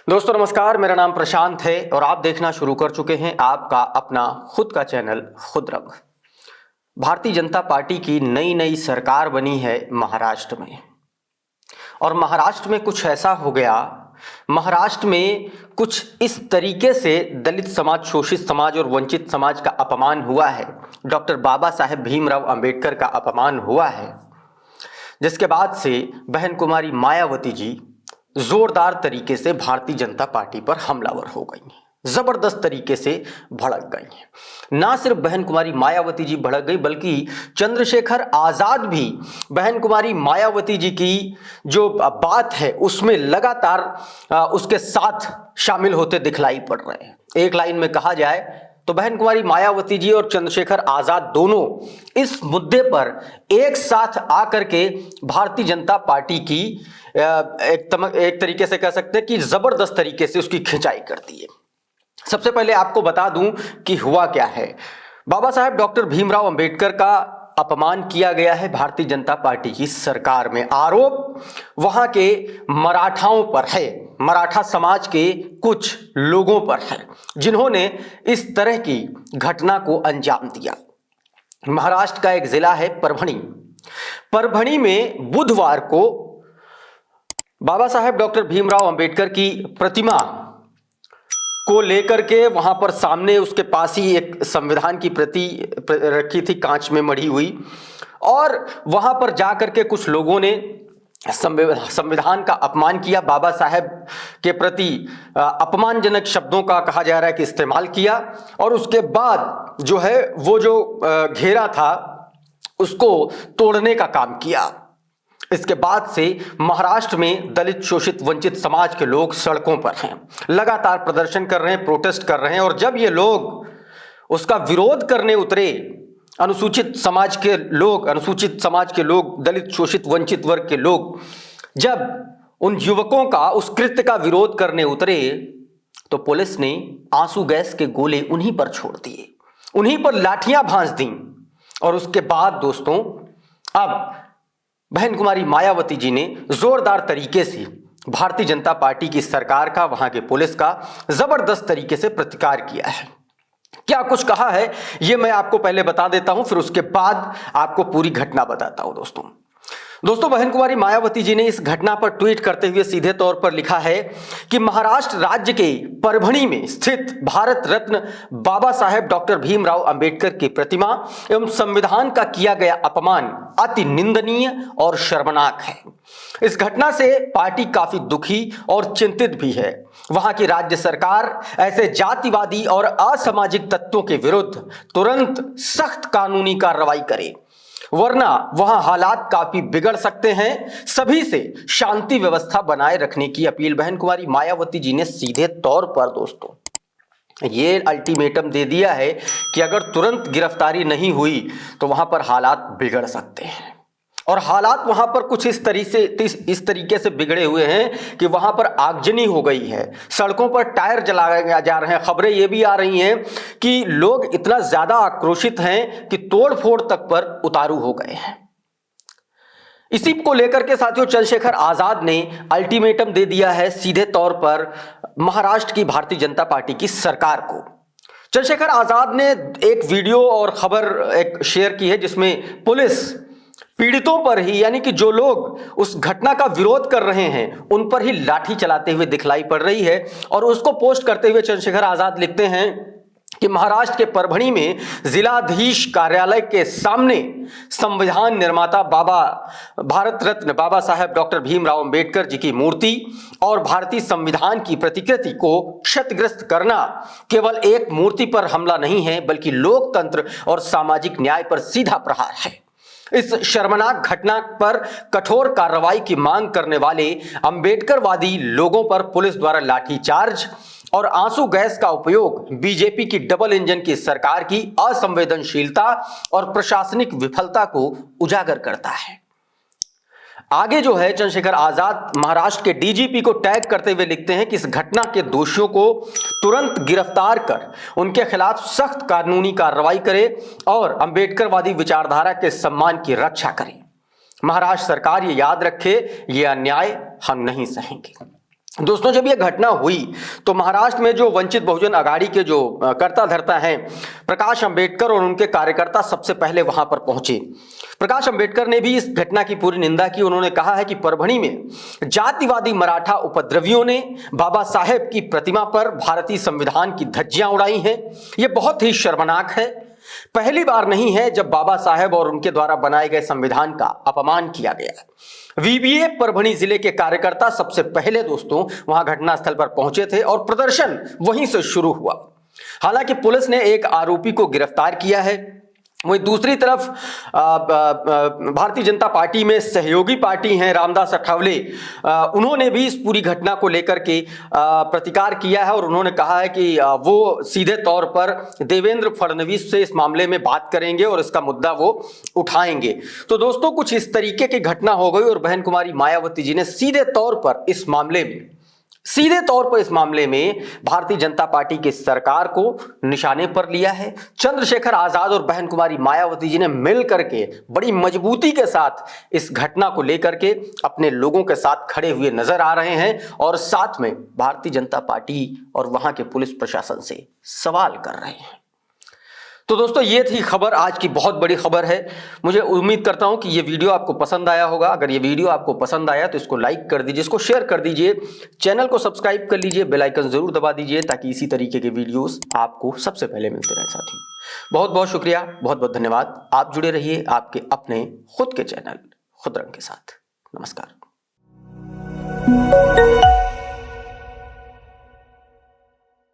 दोस्तों नमस्कार, मेरा नाम प्रशांत है और आप देखना शुरू कर चुके हैं आपका अपना खुद का चैनल खुद रंग। भारतीय जनता पार्टी की नई नई सरकार बनी है महाराष्ट्र में और महाराष्ट्र में कुछ ऐसा हो गया, महाराष्ट्र में कुछ इस तरीके से दलित समाज, शोषित समाज और वंचित समाज का अपमान हुआ है, डॉक्टर बाबा साहेब भीमराव अंबेडकर का अपमान हुआ है, जिसके बाद से बहन कुमारी मायावती जी जोरदार तरीके से भारतीय जनता पार्टी पर हमलावर हो गई हैं, जबरदस्त तरीके से भड़क गई हैं। ना सिर्फ बहन कुमारी मायावती जी भड़क गई बल्कि चंद्रशेखर आजाद भी बहन कुमारी मायावती जी की जो बात है उसमें लगातार उसके साथ शामिल होते दिखलाई पड़ रहे हैं। एक लाइन में कहा जाए तो बहन कुमारी मायावती जी और चंद्रशेखर आजाद दोनों इस मुद्दे पर एक साथ आकर के भारतीय जनता पार्टी की एक तरीके से कह सकते हैं कि जबरदस्त तरीके से उसकी खिंचाई करती है। सबसे पहले आपको बता दूं कि हुआ क्या है। बाबा साहेब डॉक्टर भीमराव अंबेडकर का अपमान किया गया है भारतीय जनता पार्टी की सरकार में। आरोप वहां के मराठाओं पर है, मराठा समाज के कुछ लोगों पर है जिन्होंने इस तरह की घटना को अंजाम दिया। महाराष्ट्र का एक जिला है परभणी। परभणी में बुधवार को बाबा साहेब डॉक्टर भीमराव अंबेडकर की प्रतिमा को लेकर के वहां पर सामने उसके पास ही एक संविधान की प्रति रखी थी, कांच में मढ़ी हुई, और वहां पर जाकर के कुछ लोगों ने संविधान का अपमान किया, बाबा साहेब के प्रति अपमानजनक शब्दों का कहा जा रहा है कि इस्तेमाल किया, और उसके बाद जो है वो जो घेरा था उसको तोड़ने का काम किया। इसके बाद से महाराष्ट्र में दलित, शोषित, वंचित समाज के लोग सड़कों पर हैं, लगातार प्रदर्शन कर रहे हैं, प्रोटेस्ट कर रहे हैं। और जब ये लोग उसका विरोध करने उतरे, अनुसूचित समाज के लोग, दलित, शोषित, वंचित वर्ग के लोग जब उन युवकों का उस कृत्य का विरोध करने उतरे तो पुलिस ने आंसू गैस के गोले उन्हीं पर छोड़ दिए, उन्हीं पर लाठियां भांज दी। और उसके बाद दोस्तों अब बहन कुमारी मायावती जी ने जोरदार तरीके से भारतीय जनता पार्टी की सरकार का, वहां के पुलिस का जबरदस्त तरीके से प्रतिकार किया है। क्या कुछ कहा है ये मैं आपको पहले बता देता हूं, फिर उसके बाद आपको पूरी घटना बताता हूं। दोस्तों बहन कुमारी मायावती जी ने इस घटना पर ट्वीट करते हुए सीधे तौर पर लिखा है कि महाराष्ट्र राज्य के परभणी में स्थित भारत रत्न बाबा साहेब डॉक्टर भीमराव अंबेडकर की प्रतिमा एवं संविधान का किया गया अपमान अति निंदनीय और शर्मनाक है। इस घटना से पार्टी काफी दुखी और चिंतित भी है। वहां की राज्य सरकार ऐसे जातिवादी और असामाजिक तत्वों के विरुद्ध तुरंत सख्त कानूनी कार्रवाई करे, वरना वहां हालात काफी बिगड़ सकते हैं। सभी से शांति व्यवस्था बनाए रखने की अपील बहन कुमारी मायावती जी ने सीधे तौर पर दोस्तों ये अल्टीमेटम दे दिया है कि अगर तुरंत गिरफ्तारी नहीं हुई तो वहां पर हालात बिगड़ सकते हैं। और हालात वहां पर कुछ इस तरीके से बिगड़े हुए हैं कि वहां पर आगजनी हो गई है, सड़कों पर टायर जलाए जा रहे हैं। खबरें ये भी आ रही हैं कि लोग इतना ज्यादा आक्रोशित हैं कि तोड़फोड़ तक पर उतारू हो गए हैं। इसी को लेकर के साथियों चंद्रशेखर आजाद ने अल्टीमेटम दे दिया है सीधे तौर पर महाराष्ट्र की भारतीय जनता पार्टी की सरकार को। चंद्रशेखर आजाद ने एक वीडियो और खबर एक शेयर की है जिसमें पुलिस पीड़ितों पर ही, यानी कि जो लोग उस घटना का विरोध कर रहे हैं उन पर ही लाठी चलाते हुए दिखलाई पड़ रही है। और उसको पोस्ट करते हुए चंद्रशेखर आजाद लिखते हैं कि महाराष्ट्र के परभणी में जिलाधीश कार्यालय के सामने संविधान निर्माता भारत रत्न बाबा साहेब डॉक्टर भीमराव अंबेडकर जी की मूर्ति और भारतीय संविधान की प्रतिकृति को क्षतिग्रस्त करना केवल एक मूर्ति पर हमला नहीं है बल्कि लोकतंत्र और सामाजिक न्याय पर सीधा प्रहार है। इस शर्मनाक घटना पर कठोर कार्रवाई की मांग करने वाले अंबेडकरवादी लोगों पर पुलिस द्वारा लाठीचार्ज और आंसू गैस का उपयोग बीजेपी की डबल इंजन की सरकार की असंवेदनशीलता और प्रशासनिक विफलता को उजागर करता है। आगे जो है चंद्रशेखर आजाद महाराष्ट्र के डीजीपी को टैग करते हुए लिखते हैं कि इस घटना के दोषियों को तुरंत गिरफ्तार कर उनके खिलाफ सख्त कानूनी कार्रवाई करे और अंबेडकरवादी विचारधारा के सम्मान की रक्षा करे। महाराष्ट्र सरकार ये याद रखे, ये अन्याय हम नहीं सहेंगे। दोस्तों, जब यह घटना हुई तो महाराष्ट्र में जो वंचित बहुजन अघाड़ी के जो कर्ता धर्ता हैं प्रकाश अंबेडकर और उनके कार्यकर्ता सबसे पहले वहां पर पहुंचे। प्रकाश अंबेडकर ने भी इस घटना की पूरी निंदा की। उन्होंने कहा है कि परभणी में जातिवादी मराठा उपद्रवियों ने बाबा साहेब की प्रतिमा पर भारतीय संविधान की धज्जियां उड़ाई हैं। यह बहुत ही शर्मनाक है। पहली बार नहीं है जब बाबा साहेब और उनके द्वारा बनाए गए संविधान का अपमान किया गया है। वीबीए परभणी जिले के कार्यकर्ता सबसे पहले दोस्तों वहां घटनास्थल पर पहुंचे थे और प्रदर्शन वहीं से शुरू हुआ। हालांकि पुलिस ने एक आरोपी को गिरफ्तार किया है। वहीं दूसरी तरफ भारतीय जनता पार्टी में सहयोगी पार्टी हैं रामदास अठावले, उन्होंने भी इस पूरी घटना को लेकर के प्रतिकार किया है और उन्होंने कहा है कि वो सीधे तौर पर देवेंद्र फडणवीस से इस मामले में बात करेंगे और इसका मुद्दा वो उठाएंगे। तो दोस्तों, कुछ इस तरीके की घटना हो गई और बहन कुमारी मायावती जी ने सीधे तौर पर इस मामले में भारतीय जनता पार्टी की सरकार को निशाने पर लिया है। चंद्रशेखर आजाद और बहन कुमारी मायावती जी ने मिल करके बड़ी मजबूती के साथ इस घटना को लेकर के अपने लोगों के साथ खड़े हुए नजर आ रहे हैं और साथ में भारतीय जनता पार्टी और वहां के पुलिस प्रशासन से सवाल कर रहे हैं। तो दोस्तों, ये थी खबर, आज की बहुत बड़ी खबर है। मुझे उम्मीद करता हूं कि ये वीडियो आपको पसंद आया होगा। अगर ये वीडियो आपको पसंद आया तो इसको लाइक कर दीजिए, इसको शेयर कर दीजिए, चैनल को सब्सक्राइब कर लीजिए, बेल आइकन जरूर दबा दीजिए ताकि इसी तरीके के वीडियोस आपको सबसे पहले मिलते रहें साथियों। बहुत बहुत शुक्रिया, बहुत बहुत धन्यवाद। आप जुड़े रहिए आपके अपने खुद के चैनल खुद रंग के साथ। नमस्कार।